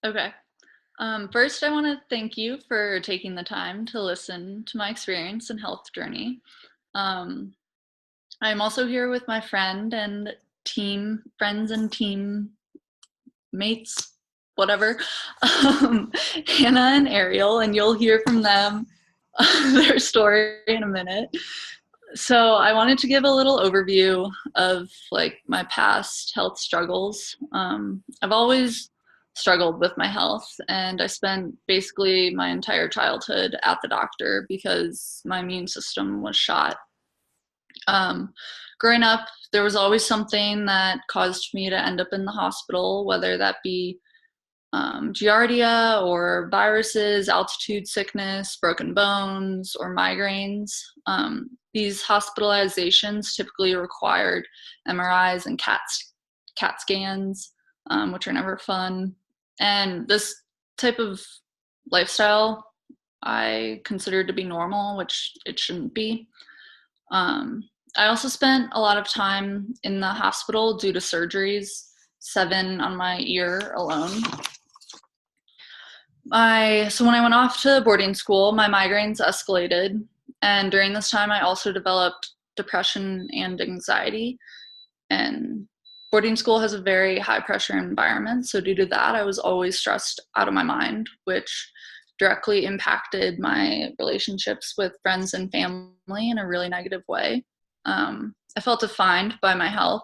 Okay. First, I want to thank you for taking the time to listen to my experience and health journey. Um, I'm also here with my friends and team mates, whatever, Hannah and Ariel, and you'll hear from them their story in a minute. So I wanted to give a little overview of like my past health struggles. I've always struggled with my health, and I spent basically my entire childhood at the doctor because my immune system was shot. Um, Growing up, there was always something that caused me to end up in the hospital, whether that be Giardia or viruses, altitude sickness, broken bones, or migraines. These hospitalizations typically required MRIs and CAT scans, which are never fun. And this type of lifestyle I considered to be normal, which it shouldn't be. Um, I also spent a lot of time in the hospital due to surgeries, 7 on my ear alone. So when I went off to boarding school, my migraines escalated, and during this time, I also developed depression and anxiety. And boarding school has a very high pressure environment, so due to that, I was always stressed out of my mind, which directly impacted my relationships with friends and family in a really negative way. I felt defined by my health,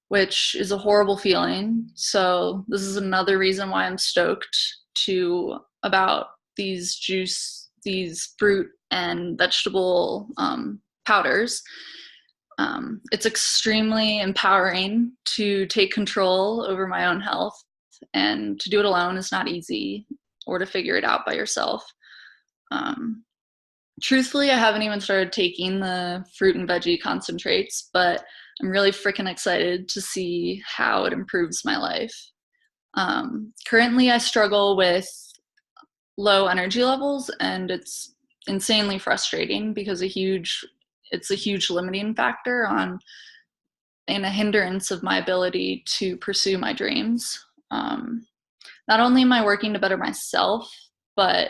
which is a horrible feeling. So this is another reason why I'm stoked to about these fruit and vegetable powders. It's extremely empowering to take control over my own health, and to do it alone is not easy, or to figure it out by yourself. Um, Truthfully, I haven't even started taking the fruit and veggie concentrates, but I'm really freaking excited to see how it improves my life. Currently, I struggle with low energy levels, and it's insanely frustrating because it's a huge limiting factor on and a hindrance of my ability to pursue my dreams. Not only am I working to better myself, but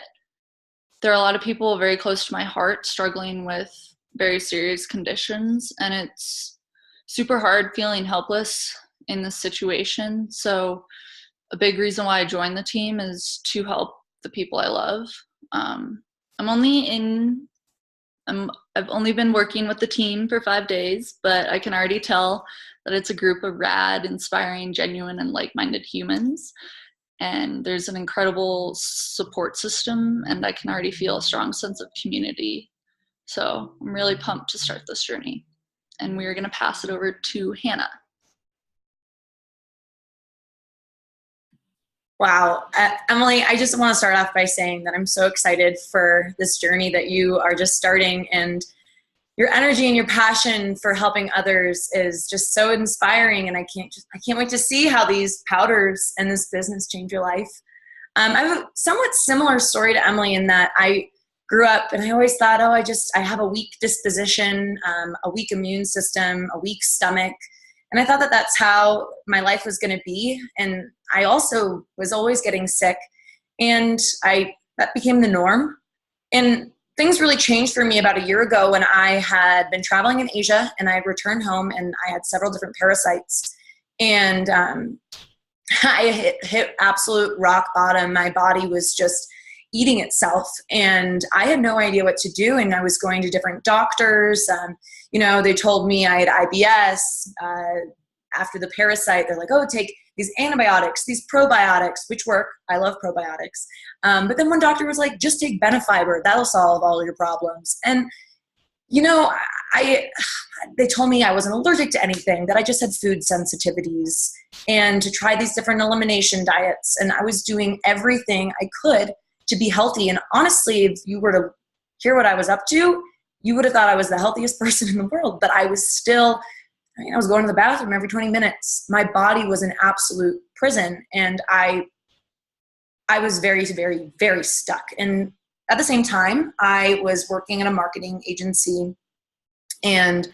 there are a lot of people very close to my heart struggling with very serious conditions, and it's super hard feeling helpless in this situation. So a big reason why I joined the team is to help the people I love. Um, I'm only in I've only been working with the team for 5 days, but I can already tell that it's a group of rad, inspiring, genuine, and like-minded humans. And there's an incredible support system, and I can already feel a strong sense of community. So I'm really pumped to start this journey. And we're going to pass it over to Hannah. Wow. Emily, I just want to start off by saying that I'm so excited for this journey that you are just starting, and your energy and your passion for helping others is just so inspiring. And I can't wait to see how these powders and this business change your life. I have a somewhat similar story to Emily in that I grew up and I always thought, oh, I have a weak disposition, a weak immune system, a weak stomach. And I thought that that's how my life was going to be. And I also was always getting sick, and that became the norm. And things really changed for me about a year ago when I had been traveling in Asia, and I had returned home, and I had several different parasites. And I hit absolute rock bottom. My body was just eating itself, and I had no idea what to do. And I was going to different doctors. They told me I had IBS. After the parasite, they're like, oh, take these antibiotics, these probiotics, which work. I love probiotics. But then one doctor was like, just take Benefiber. That'll solve all your problems. And, they told me I wasn't allergic to anything, that I just had food sensitivities, and to try these different elimination diets. And I was doing everything I could to be healthy. And honestly, if you were to hear what I was up to, you would have thought I was the healthiest person in the world. But I was still, I was going to the bathroom every 20 minutes. My body was an absolute prison. And I was very, very, very stuck. And at the same time, I was working in a marketing agency. And,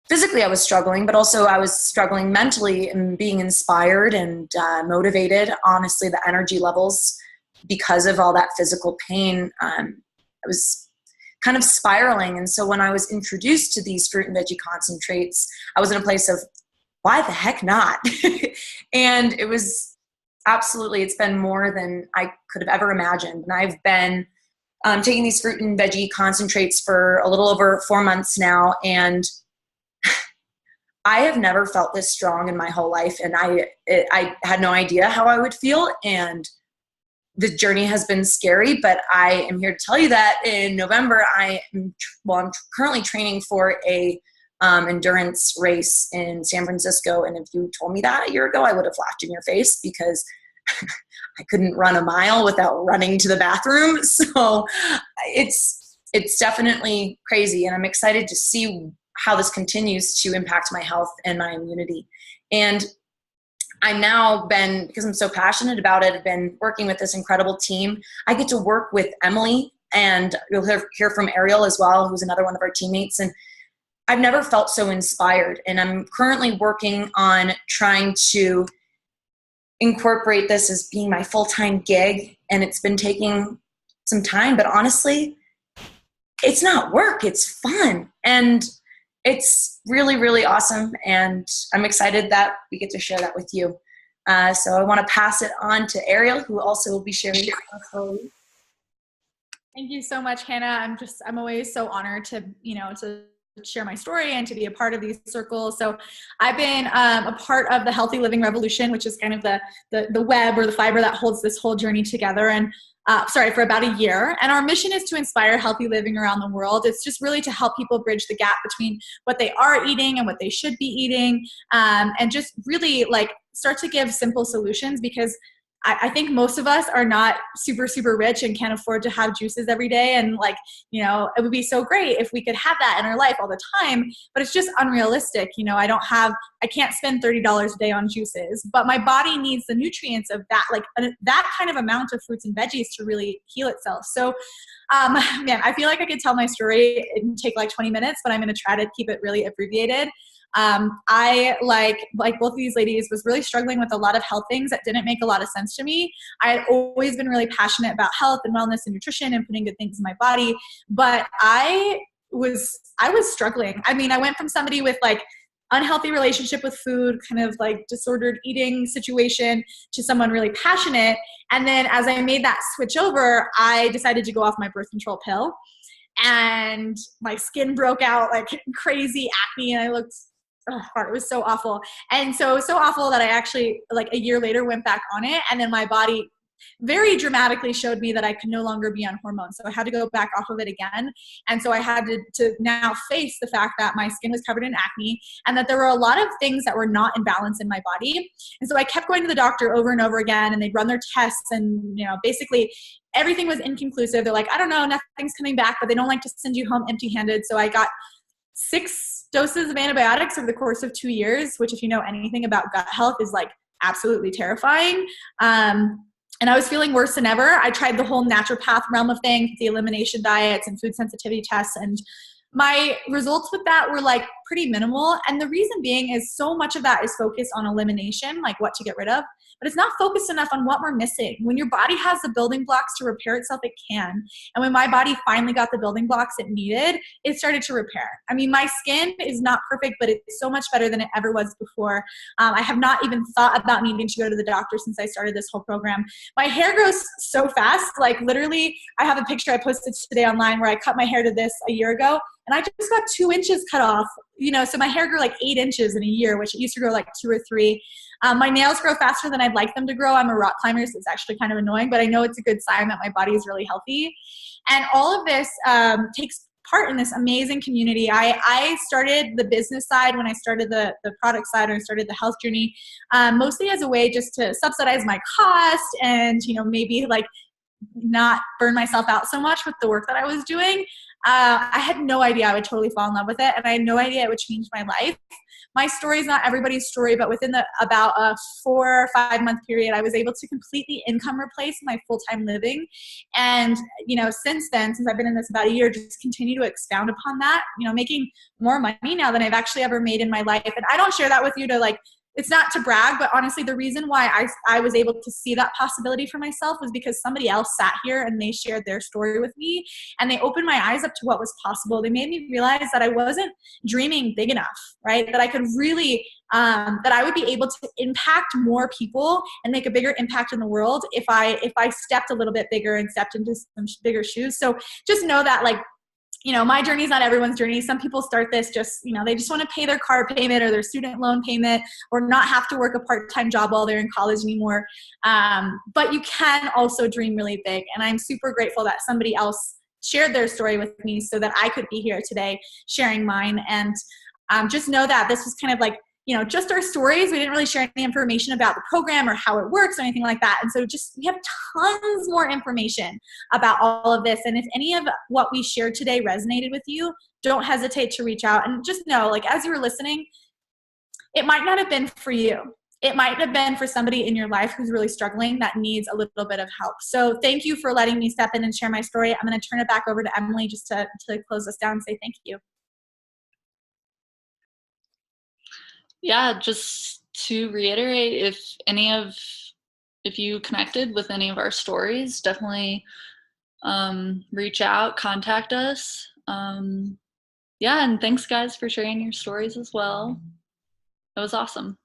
physically I was struggling, but also I was struggling mentally and being inspired and motivated. Honestly, the energy levels, because of all that physical pain, I was kind of spiraling. And so when I was introduced to these fruit and veggie concentrates, I was in a place of, why the heck not? And it was absolutely, it's been more than I could have ever imagined. And I've been taking these fruit and veggie concentrates for a little over 4 months now. And I have never felt this strong in my whole life. And I had no idea how I would feel. And the journey has been scary, but I am here to tell you that in November, I'm currently training for a endurance race in San Francisco. And if you told me that a year ago, I would have laughed in your face, because I couldn't run a mile without running to the bathroom. So it's definitely crazy. And I'm excited to see how this continues to impact my health and my immunity. And I'm now because I'm so passionate about it, I've been working with this incredible team. I get to work with Emily, and you'll hear from Ariel as well, who's another one of our teammates. And I've never felt so inspired. And I'm currently working on trying to incorporate this as being my full-time gig. And it's been taking some time, but honestly, it's not work, it's fun. And it's really, really awesome. And I'm excited that we get to share that with you. So I want to pass it on to Ariel, who also will be sharing. Thank you so much, Hannah. I'm always so honored to share my story and to be a part of these circles. So I've been a part of the Healthy Living Revolution, which is kind of the web or the fiber that holds this whole journey together. And for about a year. And our mission is to inspire healthy living around the world. It's just really to help people bridge the gap between what they are eating and what they should be eating, and just really start to give simple solutions, because I think most of us are not super, super rich and can't afford to have juices every day. And it would be so great if we could have that in our life all the time, but it's just unrealistic. I can't spend $30 a day on juices, but my body needs the nutrients of that, that kind of amount of fruits and veggies to really heal itself. So, I feel like I could tell my story and take 20 minutes, but I'm going to try to keep it really abbreviated. I, like both of these ladies, was really struggling with a lot of health things that didn't make a lot of sense to me. I had always been really passionate about health and wellness and nutrition and putting good things in my body, but I was struggling. I went from somebody with unhealthy relationship with food, kind of disordered eating situation, to someone really passionate. And then as I made that switch over, I decided to go off my birth control pill, and my skin broke out like crazy acne, and I looked, it was so awful. And so awful that I actually, a year later, went back on it. And then my body very dramatically showed me that I could no longer be on hormones. So I had to go back off of it again. And so I had to now face the fact that my skin was covered in acne, and that there were a lot of things that were not in balance in my body. And so I kept going to the doctor over and over again, and they'd run their tests, and basically everything was inconclusive. They're like, I don't know, nothing's coming back, but they don't like to send you home empty-handed. So I got 6 doses of antibiotics over the course of 2 years, which, if you know anything about gut health, is absolutely terrifying. And I was feeling worse than ever. I tried the whole naturopath realm of things, the elimination diets and food sensitivity tests, and my results with that were pretty minimal. And the reason being is so much of that is focused on elimination, what to get rid of, but it's not focused enough on what we're missing. When your body has the building blocks to repair itself, it can. And when my body finally got the building blocks it needed, it started to repair. My skin is not perfect, but it's so much better than it ever was before. I have not even thought about needing to go to the doctor since I started this whole program. My hair grows so fast. Literally, I have a picture I posted today online where I cut my hair to this a year ago, and I just got 2 inches cut off, so my hair grew 8 inches in a year, which it used to grow 2 or 3. My nails grow faster than I'd like them to grow. I'm a rock climber, so it's actually kind of annoying, but I know it's a good sign that my body is really healthy. And all of this takes part in this amazing community. I started the business side when I started the product side, or I started the health journey, mostly as a way just to subsidize my cost and, maybe not burn myself out so much with the work that I was doing. I had no idea I would totally fall in love with it, and I had no idea it would change my life. my story is not everybody's story, but within about a 4 or 5 month period, I was able to completely income replace my full-time living. And, since then, since I've been in this about a year, just continue to expound upon that, making more money now than I've actually ever made in my life. And I don't share that with you to it's not to brag, but honestly, the reason why I was able to see that possibility for myself was because somebody else sat here and they shared their story with me, and they opened my eyes up to what was possible. They made me realize that I wasn't dreaming big enough, right? That I could really, that I would be able to impact more people and make a bigger impact in the world if I stepped a little bit bigger and stepped into some bigger shoes. So just know that my journey is not everyone's journey. Some people start this just, they just want to pay their car payment or their student loan payment or not have to work a part-time job while they're in college anymore. But you can also dream really big. And I'm super grateful that somebody else shared their story with me so that I could be here today sharing mine. And just know that this was kind of just our stories. We didn't really share any information about the program or how it works or anything like that. And so we have tons more information about all of this. And if any of what we shared today resonated with you, don't hesitate to reach out. And just know, as you were listening, it might not have been for you. It might have been for somebody in your life who's really struggling that needs a little bit of help. So thank you for letting me step in and share my story. I'm going to turn it back over to Emily just to close us down and say thank you. Yeah, just to reiterate, if you connected with any of our stories, definitely reach out, contact us. And thanks guys for sharing your stories as well. It was awesome.